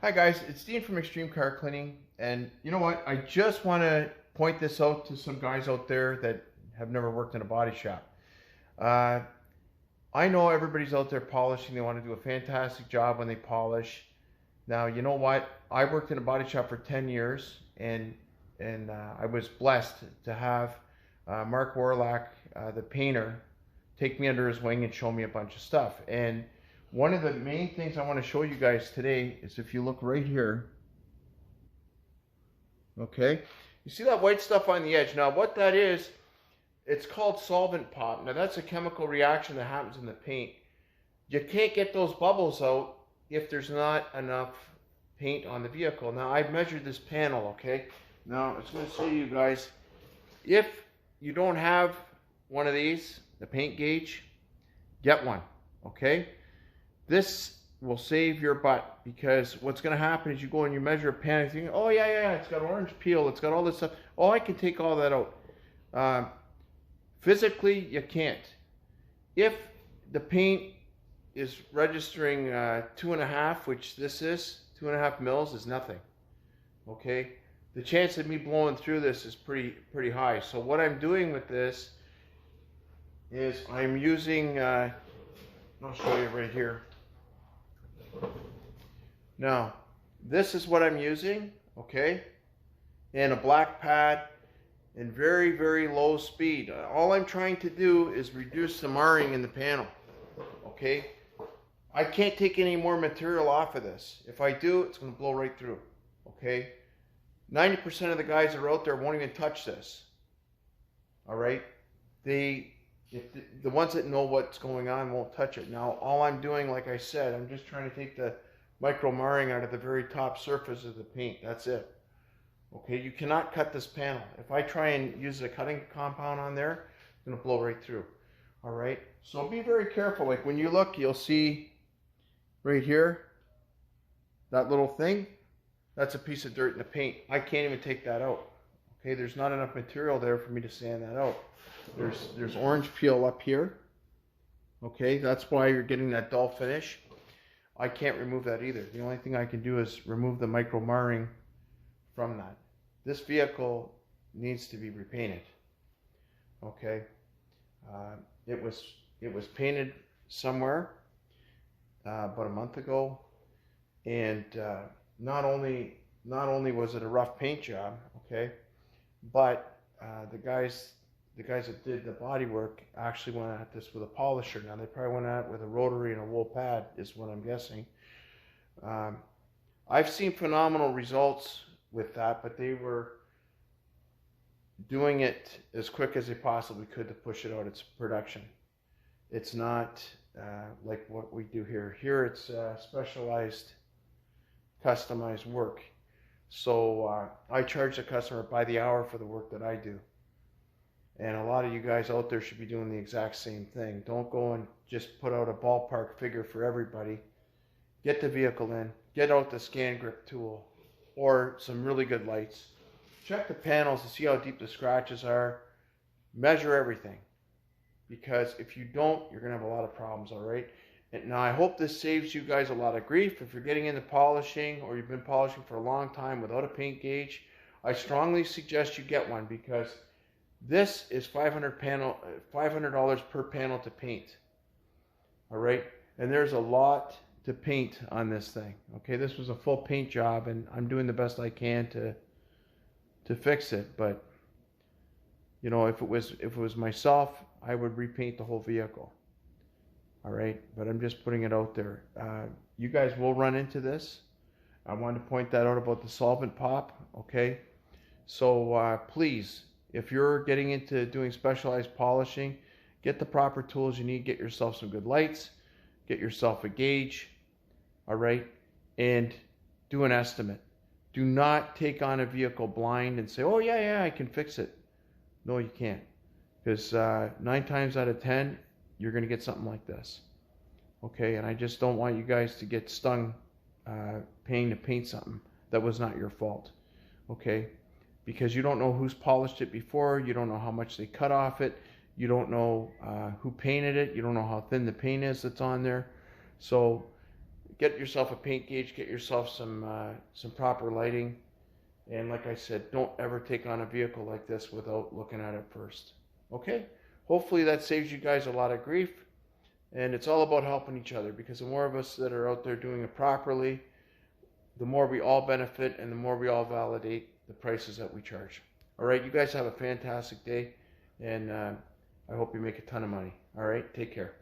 Hi guys, it's Dean from Extreme Car Cleaning, and you know what? I just want to point this out to some guys out there that have never worked in a body shop. Uh, I know everybody's out there polishing. They want to do a fantastic job when they polish. Now, you know what? I worked in a body shop for 10 years, and I was blessed to have Mark Warlock, the painter, take me under his wing and show me a bunch of stuff. And one of the main things I want to show you guys today is if you look right here, okay, you see that white stuff on the edge. Now, what that is, it's called solvent pop. Now, that's a chemical reaction that happens in the paint. You can't get those bubbles out if there's not enough paint on the vehicle. Now, I've measured this panel, okay? Now, it's going to show you guys, if you don't have one of these, the paint gauge, get one, okay? This will save your butt, because what's going to happen is you go and you measure a pan and think, oh yeah, it's got orange peel, it's got all this stuff. Oh, I can take all that out. Physically, you can't. If the paint is registering 2.5, which this is, 2.5 mils is nothing. Okay, the chance of me blowing through this is pretty high. So what I'm doing with this is I'm using, I'll show you right here. Now, this is what I'm using, okay, and a black pad and very low speed. All I'm trying to do is reduce the marring in the panel, okay. I can't take any more material off of this. If I do, it's going to blow right through, okay. 90% of the guys that are out there won't even touch this, all right. The ones that know what's going on won't touch it. Now, all I'm doing, like I said, I'm just trying to take the micro marring out of the very top surface of the paint. That's it. Okay, you cannot cut this panel. If I try and use a cutting compound on there, it's going to blow right through. All right, so be very careful. Like when you look, you'll see right here, that little thing, that's a piece of dirt in the paint. I can't even take that out. Okay, there's not enough material there for me to sand that out. There's orange peel up here. Okay, that's why you're getting that dull finish. I can't remove that either. The only thing I can do is remove the micro marring from that. This vehicle needs to be repainted. Okay, it was painted somewhere about a month ago, and not only was it a rough paint job, okay, but the guys that did the body work actually went at this with a polisher. Now, they probably went at it with a rotary and a wool pad, is what I'm guessing. I've seen phenomenal results with that, but they were doing it as quick as they possibly could to push it out. It's production. It's not like what we do here. Here it's specialized, customized work. So I charge the customer by the hour for the work that I do. And a lot of you guys out there should be doing the exact same thing. Don't go and just put out a ballpark figure for everybody. Get the vehicle in, get out the scan grip tool or some really good lights. Check the panels to see how deep the scratches are. Measure everything. Because if you don't, you're going to have a lot of problems, all right? And now I hope this saves you guys a lot of grief. If you're getting into polishing or you've been polishing for a long time without a paint gauge, I strongly suggest you get one, because this is $500 per panel to paint. All right, and there's a lot to paint on this thing. Okay, this was a full paint job, and I'm doing the best I can to fix it. But you know, if it was myself, I would repaint the whole vehicle. All right, but I'm just putting it out there. You guys will run into this. I wanted to point that out about the solvent pop. Okay, so please, if you're getting into doing specialized polishing, get the proper tools you need. Get yourself some good lights. Get yourself a gauge. All right. And do an estimate. Do not take on a vehicle blind and say, oh, yeah, I can fix it. No, you can't. Because 9 times out of 10, you're going to get something like this. Okay. And I just don't want you guys to get stung paying to paint something that was not your fault. Okay. Because you don't know who's polished it before, you don't know how much they cut off it, you don't know who painted it, you don't know how thin the paint is that's on there. So get yourself a paint gauge, get yourself some proper lighting, and like I said, don't ever take on a vehicle like this without looking at it first. Okay? Hopefully that saves you guys a lot of grief, and it's all about helping each other, because the more of us that are out there doing it properly, the more we all benefit and the more we all validate the prices that we charge. All right, you guys have a fantastic day, and I hope you make a ton of money. All right, take care.